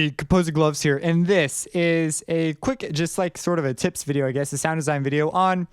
everybody, Composer Gloves here, and this is a quick, just like sort of a tips video, I guess, a sound design video on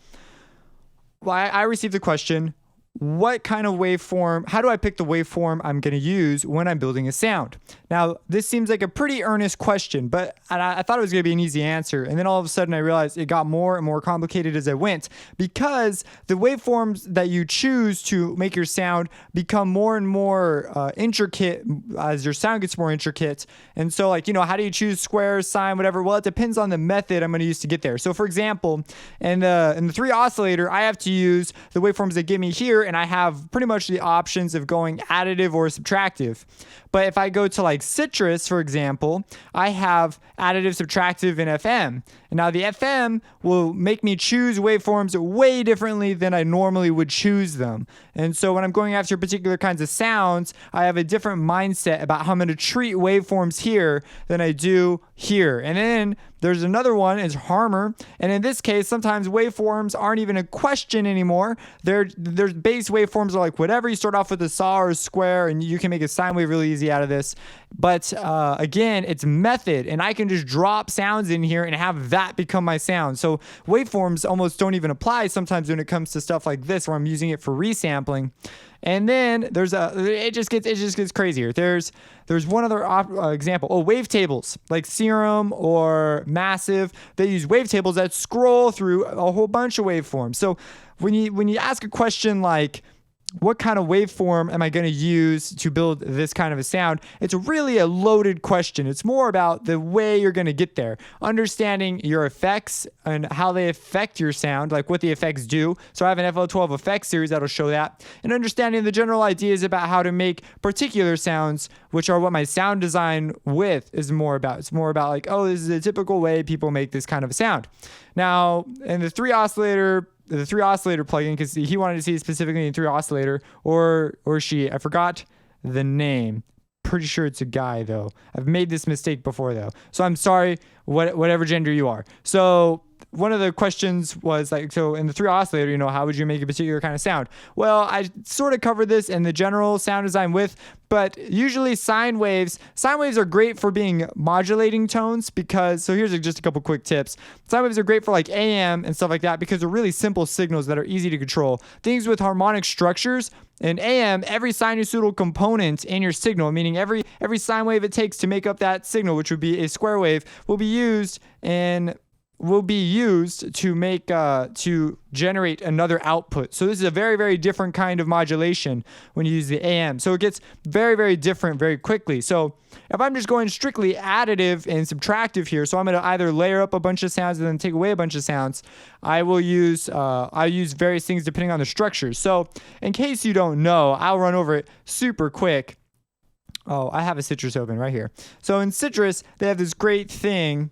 why I received the question, what kind of waveform, how do I pick the waveform I'm going to use when I'm building a sound? Now, this seems like a pretty earnest question, but I thought it was going to be an easy answer. And then all of a sudden I realized it got more and more complicated as I went, because the waveforms that you choose to make your sound become more and more intricate as your sound gets more intricate. And so, like, you know, how do you choose square, sine, whatever? Well, it depends on the method I'm going to use to get there. So for example, in the 3 oscillator, I have to use the waveforms they give me here, and I have pretty much the options of going additive or subtractive. But if I go to like Citrus, for example, I have additive, subtractive, and FM. And now the FM will make me choose waveforms way differently than I normally would choose them. And so when I'm going after particular kinds of sounds, I have a different mindset about how I'm going to treat waveforms here than I do here. And then there's another one, is Harmer. And in this case, sometimes waveforms aren't even a question anymore. There's base waveforms are like whatever. You start off with a saw or a square, and you can make a sine wave really easy out of this. But again, it's method, and I can just drop sounds in here and have that become my sound. So waveforms almost don't even apply sometimes when it comes to stuff like this, where I'm using it for resampling. And then it just gets crazier. There's one other example. Oh, wavetables like Serum or Massive. They use wavetables that scroll through a whole bunch of waveforms. So when you ask a question like, what kind of waveform am I going to use to build this kind of a sound? It's really a loaded question. It's more about the way you're going to get there. Understanding your effects and how they affect your sound, like what the effects do. So I have an FL12 effects series that'll show that. And understanding the general ideas about how to make particular sounds, which are what my sound design with is more about. It's more about like, oh, this is a typical way people make this kind of a sound. Now, in the 3 oscillator plugin, because he wanted to see specifically in 3 oscillator, or she, I forgot the name. Pretty sure it's a guy though. I've made this mistake before though, so I'm sorry, whatever gender you are. So one of the questions was like, so in the 3 oscillator, you know, how would you make a particular kind of sound? Well, I sort of covered this in the general sound design with, but usually sine waves are great for being modulating tones, because, so here's just a couple quick tips. Sine waves are great for like AM and stuff like that, because they're really simple signals that are easy to control. Things with harmonic structures, in AM, every sinusoidal component in your signal, meaning every sine wave it takes to make up that signal, which would be a square wave, will be used to make to generate another output. So this is a very, very different kind of modulation when you use the AM. So it gets very, very different very quickly. So if I'm just going strictly additive and subtractive here, so I'm going to either layer up a bunch of sounds and then take away a bunch of sounds, I use various things depending on the structures. So in case you don't know, I'll run over it super quick. Oh, I have a Citrus open right here. So in Citrus, they have this great thing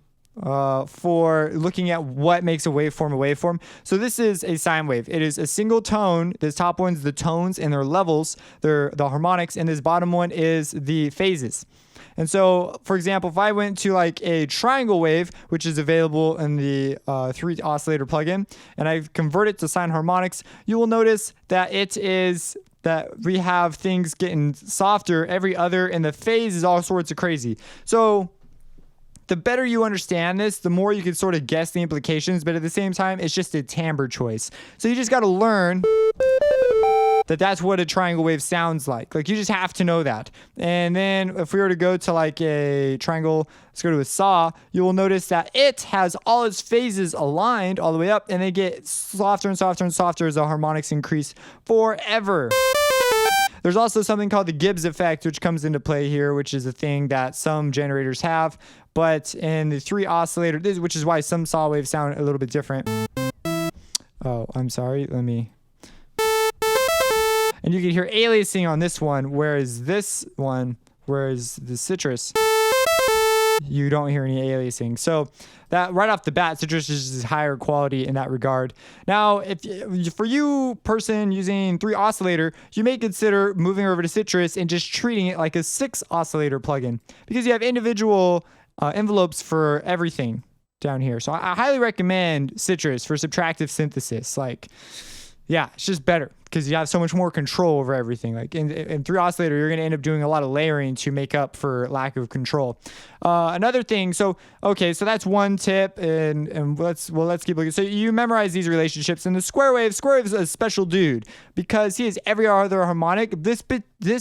for looking at what makes a waveform. So this is a sine wave. It is a single tone. This top one's the tones and their levels, they're the harmonics, and this bottom one is the phases. And so, for example, if I went to like a triangle wave, which is available in the 3 oscillator plugin, and I convert it to sine harmonics, you will notice that we have things getting softer every other, and the phase is all sorts of crazy. So the better you understand this, the more you can sort of guess the implications, but at the same time, it's just a timbre choice. So you just got to learn that that's what a triangle wave sounds like. Like, you just have to know that. And then if we were to go to like a triangle, let's go to a saw, you will notice that it has all its phases aligned all the way up, and they get softer and softer and softer as the harmonics increase forever. There's also something called the Gibbs effect, which comes into play here, which is a thing that some generators have. But in the 3 oscillator, which is why some saw waves sound a little bit different. Oh, I'm sorry. And you can hear aliasing on this one, whereas the Citrus, you don't hear any aliasing. So that right off the bat, Citrus is higher quality in that regard. Now, for you person using 3 oscillator, you may consider moving over to Citrus and just treating it like a 6 oscillator plugin, because you have individual envelopes for everything down here. So I highly recommend Citrus for subtractive synthesis. Like, yeah, it's just better. because you have so much more control over everything. Like in 3 oscillator, you're going to end up doing a lot of layering to make up for lack of control. Another thing, so that's one tip, and let's keep looking. So you memorize these relationships, and the square wave is a special dude because he has every other harmonic. This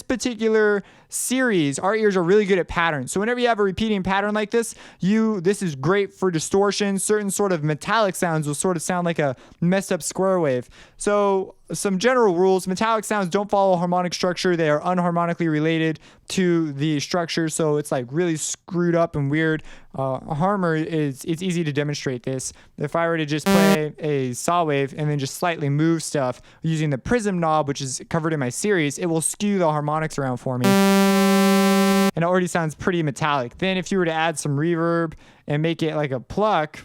particular series, our ears are really good at patterns. So whenever you have a repeating pattern like this is great for distortion. Certain sort of metallic sounds will sort of sound like a messed up square wave. So some general rules: metallic sounds don't follow harmonic structure. They are unharmonically related to the structure, so it's like really screwed up and weird. It's easy to demonstrate this. If I were to just play a saw wave and then just slightly move stuff using the prism knob, which is covered in my series, it will skew the harmonics around for me. And it already sounds pretty metallic. Then if you were to add some reverb and make it like a pluck,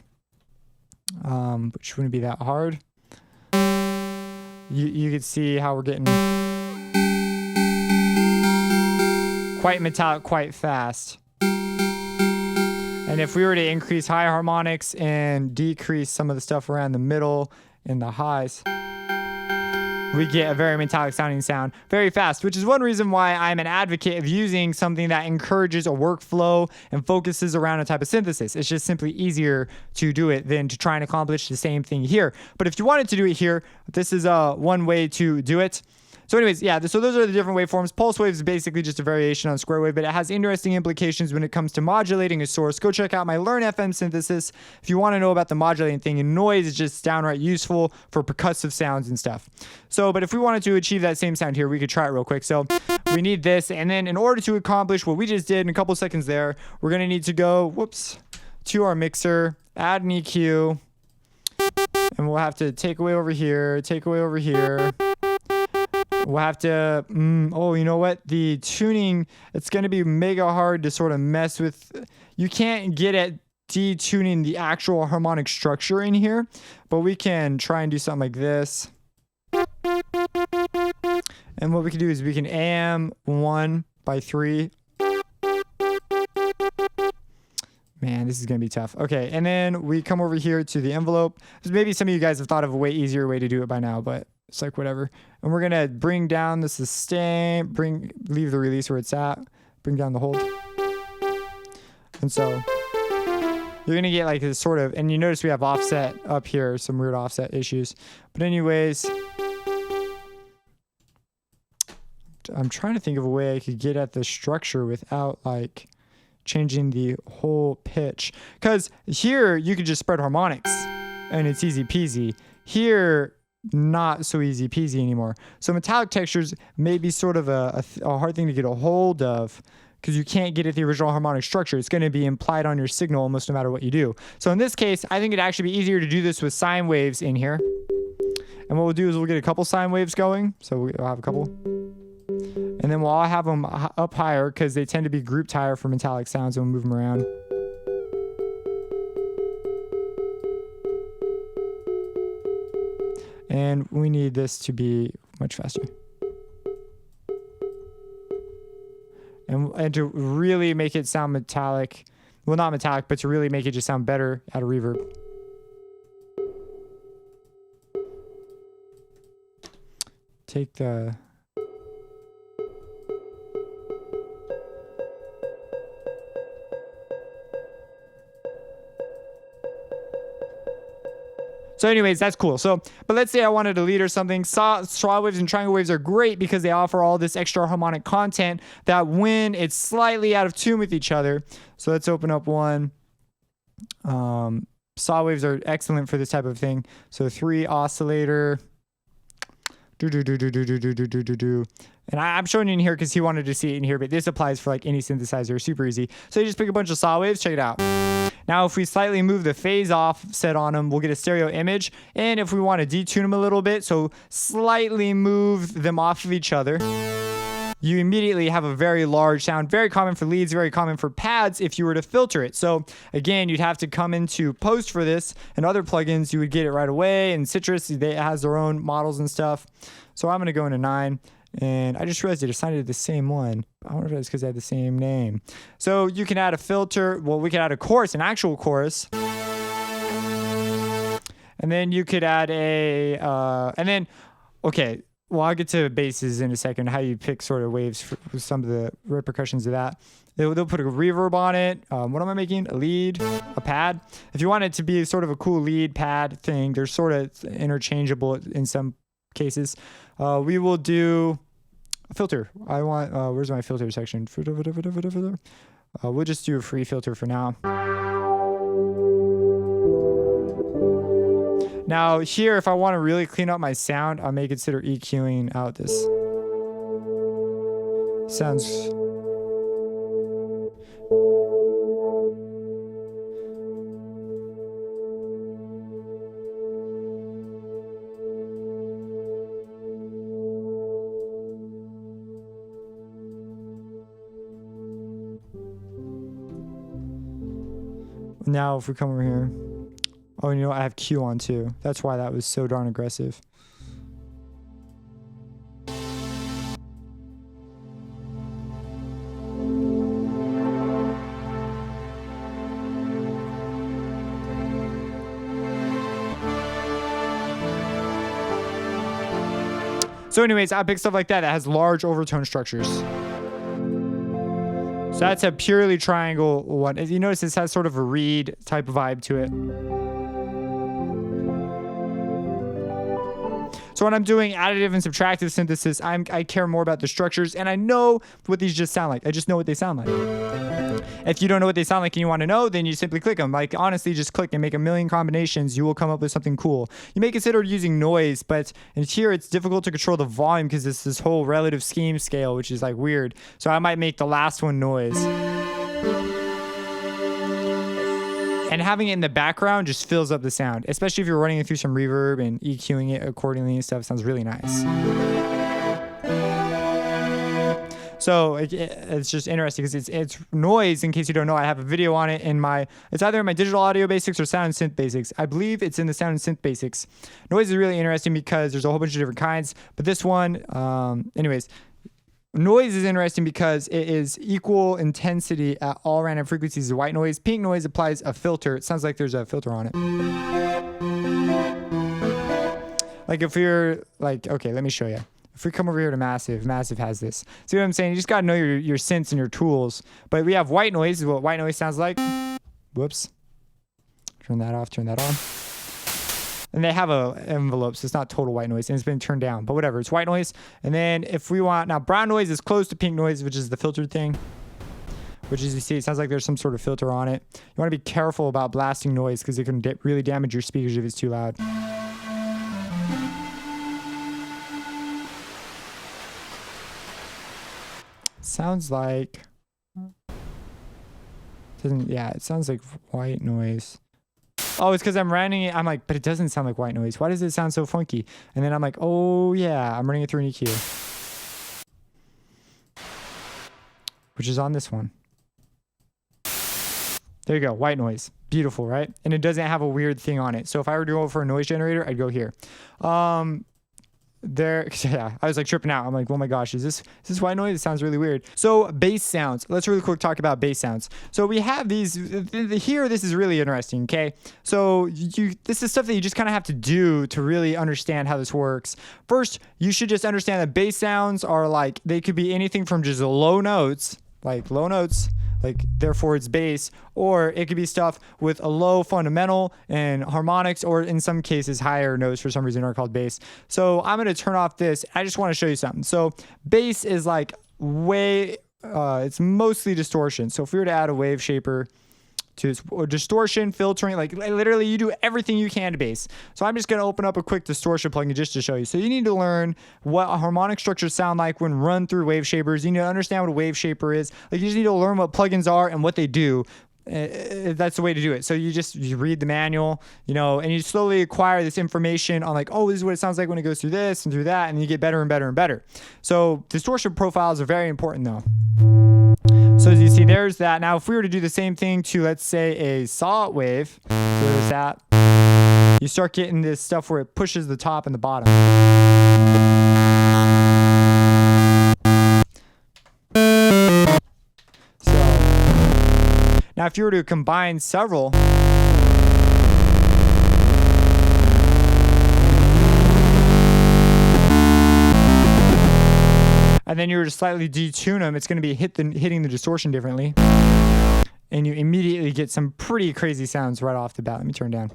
which wouldn't be that hard, you could see how we're getting quite metallic quite fast. And if we were to increase high harmonics and decrease some of the stuff around the middle and the highs, we get a very metallic sounding sound very fast, which is one reason why I'm an advocate of using something that encourages a workflow and focuses around a type of synthesis. It's just simply easier to do it than to try and accomplish the same thing here. But if you wanted to do it here, this is one way to do it. So anyways, yeah, so those are the different waveforms. Pulse wave is basically just a variation on square wave, but it has interesting implications when it comes to modulating a source. Go check out my Learn FM synthesis if you want to know about the modulating thing. And noise is just downright useful for percussive sounds and stuff. So, but if we wanted to achieve that same sound here, we could try it real quick. So we need this, and then in order to accomplish what we just did in a couple seconds there, we're going to need to go, to our mixer, add an EQ, and we'll have to take away over here, We'll have to, you know what? The tuning, it's going to be mega hard to sort of mess with. You can't get at detuning the actual harmonic structure in here, but we can try and do something like this. And what we can do is we can AM 1 by 3. Man, this is going to be tough. Okay, and then we come over here to the envelope. Maybe some of you guys have thought of a way easier way to do it by now, but it's like whatever. And we're going to bring down the sustain, leave the release where it's at, bring down the hold. And so you're going to get like this sort of, and you notice we have offset up here, some weird offset issues. But anyways, I'm trying to think of a way I could get at the structure without like changing the whole pitch. Because here you could just spread harmonics and it's easy peasy. Here, not so easy peasy anymore. So metallic textures may be sort of a hard thing to get a hold of because you can't get at the original harmonic structure. It's going to be implied on your signal almost no matter what you do. So in this case, I think it'd actually be easier to do this with sine waves in here. And what we'll do is we'll get a couple sine waves going. So we'll have a couple. And then we'll all have them up higher because they tend to be grouped higher for metallic sounds and we'll move them around. And we need this to be much faster. And to really make it sound metallic, well, not metallic, but to really make it just sound better, add a reverb. Take the... So anyways, that's cool. So, but let's say I wanted a lead or something. Saw waves and triangle waves are great because they offer all this extra harmonic content that when it's slightly out of tune with each other. So let's open up one. Saw waves are excellent for this type of thing. So 3 oscillator. And I'm showing you in here because he wanted to see it in here, but this applies for like any synthesizer, super easy. So you just pick a bunch of saw waves, check it out. Now, if we slightly move the phase offset on them, we'll get a stereo image. And if we want to detune them a little bit, so slightly move them off of each other, you immediately have a very large sound. Very common for leads, very common for pads if you were to filter it. So again, you'd have to come into post for this, and other plugins, you would get it right away. And Citrus, it has their own models and stuff. So I'm going to go into 9. And I just realized it assigned it to the same one. I wonder if it's because they had the same name. So you can add a filter. Well, we could add a chorus, an actual chorus. And then you could add a, okay, well, I'll get to basses in a second, how you pick sort of waves for some of the repercussions of that. They'll put a reverb on it. What am I making? A lead, a pad. If you want it to be sort of a cool lead pad thing, they're sort of interchangeable in some cases. We will do a filter. I want, where's my filter section? We'll just do a free filter for now. Now here, if I want to really clean up my sound, I may consider EQing out this. Sounds... Now if we come over here, oh, you know what? I have Q on too. That's why that was so darn aggressive. So anyways, I pick stuff like that has large overtone structures. So that's a purely triangle one. As you notice, this has sort of a reed type of vibe to it. So when I'm doing additive and subtractive synthesis, I care more about the structures, and I know what these just sound like. I just know what they sound like. If you don't know what they sound like and you want to know, then you simply click them. Like, honestly, just click and make a million combinations. You will come up with something cool. You may consider using noise, but in here it's difficult to control the volume because it's this whole relative scheme scale, which is like weird. So I might make the last one noise. And having it in the background just fills up the sound, especially if you're running it through some reverb and EQing it accordingly and stuff. It sounds really nice. So it's just interesting because it's noise. In case you don't know, I have a video on it in my, it's either in my digital audio basics or sound and synth basics. I believe it's in the sound and synth basics. Noise is really interesting because there's a whole bunch of different kinds, but this one, anyways, noise is interesting because it is equal intensity at all random frequencies of white noise. Pink noise applies a filter. It sounds like there's a filter on it. Like if you're like, okay, let me show you. If we come over here to Massive, Massive has this. See what I'm saying? You just got to know your synths and your tools. But we have white noise, is what white noise sounds like. Whoops. Turn that off, turn that on. And they have a envelope, so it's not total white noise, and it's been turned down. But whatever, it's white noise. And then if we want, now brown noise is close to pink noise, which is the filtered thing. Which as you see, it sounds like there's some sort of filter on it. You want to be careful about blasting noise because it can really damage your speakers if it's too loud. Sounds like, it sounds like white noise. Oh, it's because I'm running it. I'm like, but it doesn't sound like white noise. Why does it sound so funky? And then I'm like, oh yeah, I'm running it through an EQ, which is on this one. There you go, white noise. Beautiful, right? And it doesn't have a weird thing on it. So if I were to go for a noise generator, I'd go here. Yeah, I was like tripping out. I'm like, oh my gosh, is this white noise? It sounds really weird. So bass sounds. Let's really quick talk about bass sounds. So we have these here. This is really interesting. Okay, so this is stuff that you just kind of have to do to really understand how this works. First, you should just understand that bass sounds are like, they could be anything from just low notes, like therefore it's bass, or it could be stuff with a low fundamental and harmonics, or in some cases higher notes for some reason are called bass. So I'm going to turn off this. I just want to show you something. So bass is like it's mostly distortion. So if we were to add a wave shaper to this, or distortion, filtering, like literally you do everything you can to bass. So I'm just going to open up a quick distortion plugin just to show you. So you need to learn what harmonic structures sound like when run through wave shapers. You need to understand what a wave shaper is. Like you just need to learn what plugins are and what they do. That's the way to do it. So you read the manual, and you slowly acquire this information on like, oh, this is what it sounds like when it goes through this and through that, and you get better and better and better. So distortion profiles are very important though. So as you see, there's that. Now, if we were to do the same thing to, let's say, a saw wave, so there's that, you start getting this stuff where it pushes the top and the bottom. So, now if you were to combine several, and then you were to slightly detune them, it's going to be hitting the distortion differently. And you immediately get some pretty crazy sounds right off the bat. Let me turn down.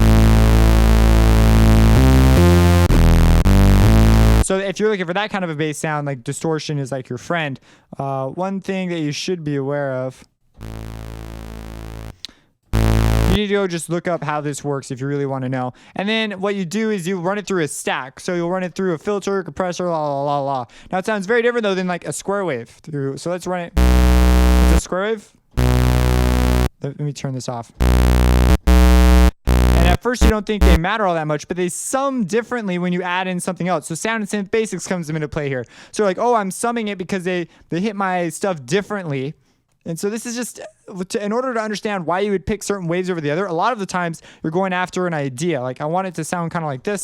So if you're looking for that kind of a bass sound, like distortion is like your friend. One thing that you should be aware of, you need to go just look up how this works if you really want to know. And then what you do is you run it through a stack. So you'll run it through a filter, compressor, la la la la. Now it sounds very different though than like a square wave through. So let's run it. It's a square wave. Let me turn this off. And at first you don't think they matter all that much, but they sum differently when you add in something else. So sound and synth basics comes into play here. So you're like, oh, I'm summing it because they hit my stuff differently. And so this is just, in order to understand why you would pick certain waves over the other, a lot of the times you're going after an idea. Like I want it to sound kind of like this.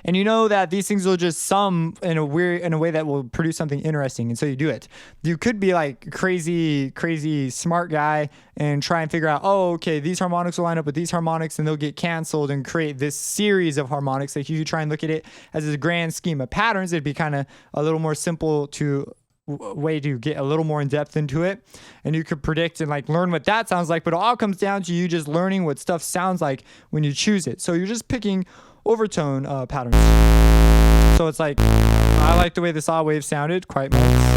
And you know that these things will just sum in a way that will produce something interesting. And so you do it. You could be like crazy smart guy and try and figure out, oh, okay, these harmonics will line up with these harmonics and they'll get canceled and create this series of harmonics. Like if you try and look at it as a grand scheme of patterns, it'd be kind of a little more simple to way to get a little more in depth into it, and you could predict and like learn what that sounds like. But it all comes down to you just learning what stuff sounds like when you choose it. So you're just picking overtone patterns. So it's like, I like the way the saw wave sounded quite much.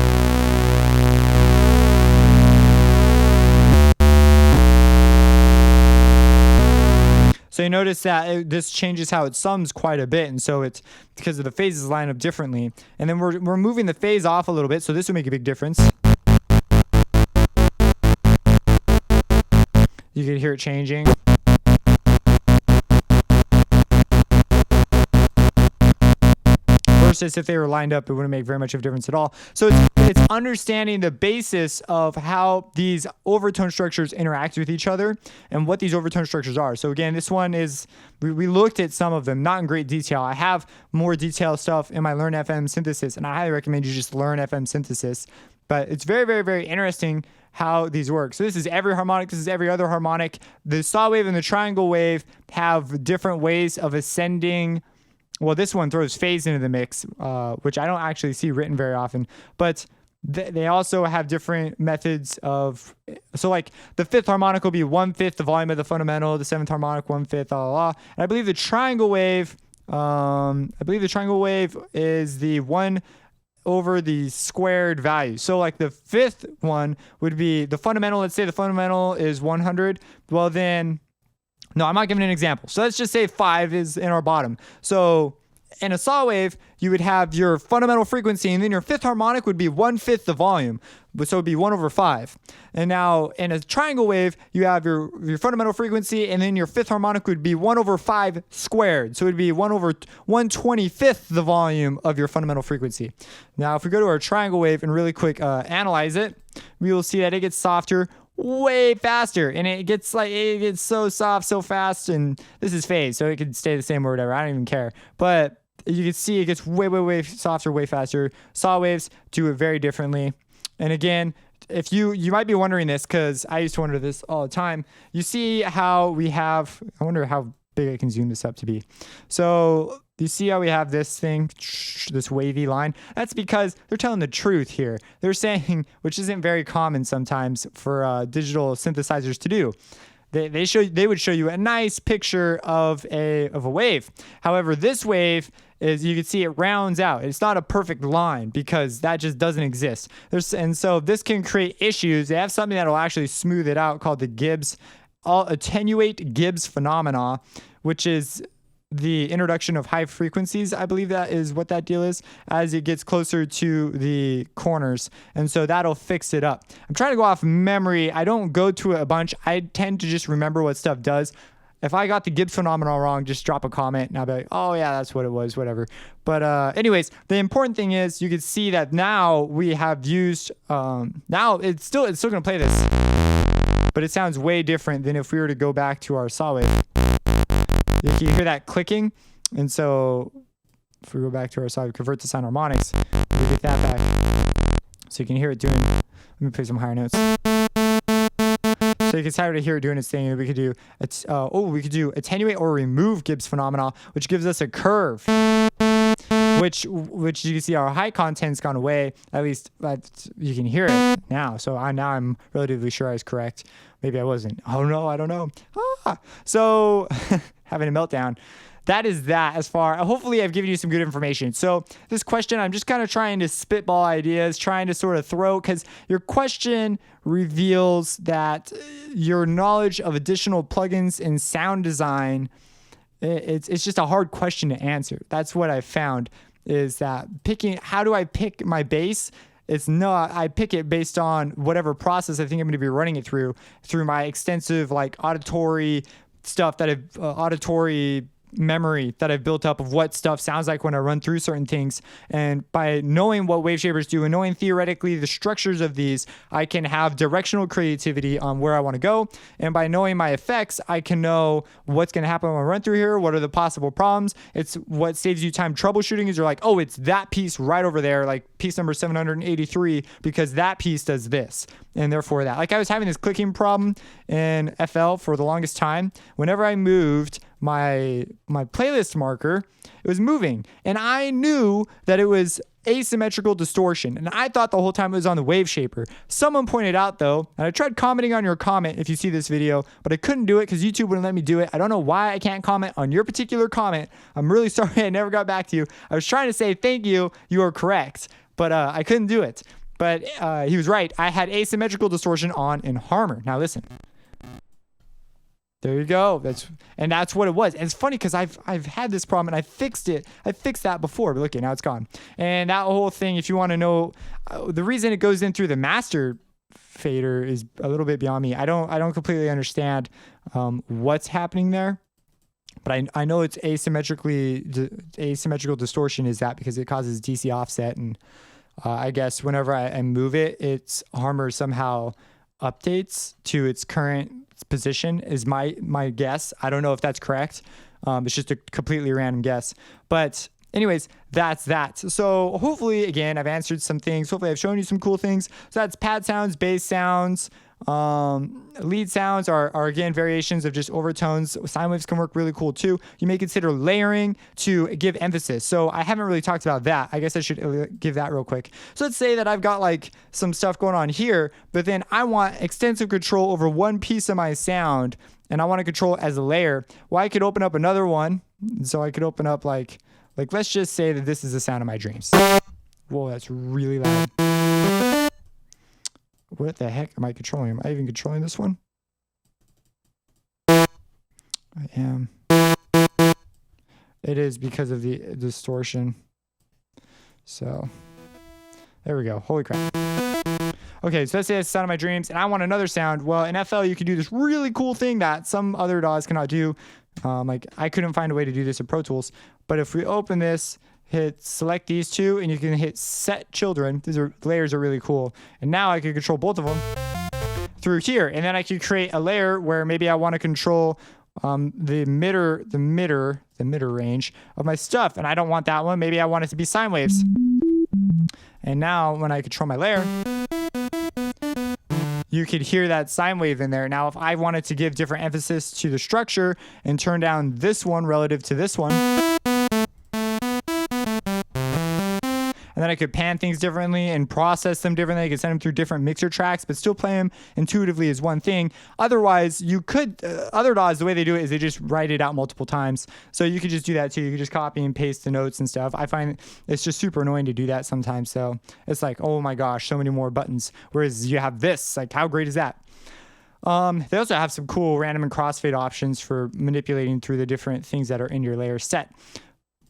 So you notice that this changes how it sums quite a bit, and so it's because of the phases line up differently. And then we're moving the phase off a little bit, so this would make a big difference. You could hear it changing. Versus if they were lined up, it wouldn't make very much of a difference at all. So it's understanding the basis of how these overtone structures interact with each other and what these overtone structures are. So again, this one is, we looked at some of them, not in great detail. I have more detailed stuff in my Learn FM synthesis, and I highly recommend you just learn FM synthesis. But it's very, very, very interesting how these work. So this is every harmonic, this is every other harmonic. The saw wave and the triangle wave have different ways of ascending. Well, this one throws phase into the mix, which I don't actually see written very often. But they also have different methods of, so like the fifth harmonic will be 1/5 the volume of the fundamental, the seventh harmonic 1/5, la la la. And I believe the triangle wave, is the 1 over the squared value. So like the fifth one would be the fundamental. Let's say the fundamental is 100. Well then, no, I'm not giving an example. So let's just say 5 is in our bottom. So in a saw wave, you would have your fundamental frequency, and then your fifth harmonic would be 1/5 the volume. So it would be 1/5. And now in a triangle wave, you have your fundamental frequency, and then your fifth harmonic would be 1/5 squared. So it would be 1/125th the volume of your fundamental frequency. Now, if we go to our triangle wave and really quick analyze it, we will see that it gets softer way faster, and it gets so soft so fast. And this is phase, so it could stay the same or whatever. I don't even care. But you can see it gets way softer, way faster. Saw waves do it very differently. And again, if you might be wondering this, because I used to wonder this all the time. You see how we have, I wonder how big I can zoom this up to be. So you see how we have this thing, this wavy line? That's because they're telling the truth here. They're saying, which isn't very common sometimes for digital synthesizers to do. They would show you a nice picture of a wave. However, this wave is, you can see it rounds out. It's not a perfect line because that just doesn't exist. And so this can create issues. They have something that will actually smooth it out called the Gibbs, attenuate Gibbs phenomena, which is the introduction of high frequencies. I believe that is what that deal is as it gets closer to the corners. And so that'll fix it up. I'm trying to go off memory. I don't go to it a bunch. I tend to just remember what stuff does. If I got the Gibbs phenomenon wrong, just drop a comment and I'll be like, oh yeah, that's what it was, whatever. But anyways, the important thing is you can see that now we have used, now it's still gonna play this, but it sounds way different than if we were to go back to our saw wave. You can hear that clicking. And so if we go back to our saw wave, convert to sine harmonics, we get that back. So you can hear it doing, let me play some higher notes. So you can start to hear it doing its thing. And we could do, attenuate or remove Gibbs phenomena, which gives us a curve. which you can see our high content's gone away. At least you can hear it now. So now I'm relatively sure I was correct. Maybe I wasn't. Oh no, I don't know. So having a meltdown. That is that as far. Hopefully I've given you some good information. So this question, I'm just kind of trying to spitball ideas, trying to sort of throw, because your question reveals that your knowledge of additional plugins in sound design, it's just a hard question to answer. That's what I found, is that how do I pick my bass? It's not, I pick it based on whatever process I think I'm going to be running it through my extensive like auditory stuff auditory memory that I've built up of what stuff sounds like when I run through certain things. And by knowing what wave shapers do and knowing theoretically the structures of these, I can have directional creativity on where I want to go. And by knowing my effects, I can know what's going to happen when I run through here. What are the possible problems? It's what saves you time troubleshooting, is you're like, oh, it's that piece right over there, like piece number 783, because that piece does this. And therefore that. Like I was having this clicking problem in FL for the longest time. Whenever I moved my playlist marker, it was moving. And I knew that it was asymmetrical distortion. And I thought the whole time it was on the wave shaper. Someone pointed out though, and I tried commenting on your comment if you see this video, but I couldn't do it because YouTube wouldn't let me do it. I don't know why I can't comment on your particular comment. I'm really sorry I never got back to you. I was trying to say thank you, you are correct, but I couldn't do it. But he was right. I had asymmetrical distortion on in Harmor. Now listen. There you go. That's what it was. And it's funny because I've had this problem and I fixed it. I fixed that before, but look, now it's gone. And that whole thing, if you want to know, the reason it goes in through the master fader is a little bit beyond me. I don't completely understand what's happening there. But I know it's asymmetrical distortion is that because it causes DC offset, and I guess whenever I move it, its Harmor somehow updates to its current position is my guess. I don't know if that's correct. It's just a completely random guess. But anyways, that's that. So hopefully, again, I've answered some things. Hopefully I've shown you some cool things. So that's pad sounds, bass sounds. Lead sounds are again variations of just overtones. Sine waves can work really cool too. You may consider layering to give emphasis. So I haven't really talked about that. I guess I should give that real quick. So let's say that I've got like some stuff going on here, but then I want extensive control over one piece of my sound and I want to control it as a layer. Well, I could open up another one. So I could open up like let's just say that this is the sound of my dreams. Whoa, that's really loud. What the heck am I controlling? Am I even controlling this one? I am. It is because of the distortion. So there we go. Holy crap. Okay, so let's say it's the sound of my dreams and I want another sound. Well, in FL, you can do this really cool thing that some other DAWs cannot do. Like I couldn't find a way to do this in Pro Tools. But if we open this, hit select these two, and you can hit set children. These layers are really cool. And now I can control both of them through here. And then I can create a layer where maybe I want to control the emitter range of my stuff. And I don't want that one. Maybe I want it to be sine waves. And now when I control my layer, you could hear that sine wave in there. Now, if I wanted to give different emphasis to the structure and turn down this one relative to this one, and then I could pan things differently and process them differently. I could send them through different mixer tracks, but still play them intuitively as one thing. Otherwise, you could, other DAWs, the way they do it is they just write it out multiple times. So you could just do that too. You could just copy and paste the notes and stuff. I find it's just super annoying to do that sometimes. So it's like, oh my gosh, so many more buttons. Whereas you have this, like how great is that? They also have some cool random and crossfade options for manipulating through the different things that are in your layer set.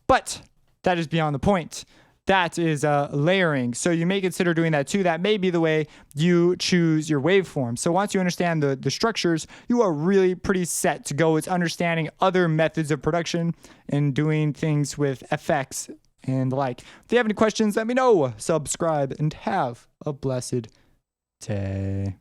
But that is beyond the point. That is layering. So you may consider doing that too. That may be the way you choose your waveform. So once you understand the structures, you are really pretty set to go with understanding other methods of production and doing things with effects and the like. If you have any questions, let me know. Subscribe and have a blessed day.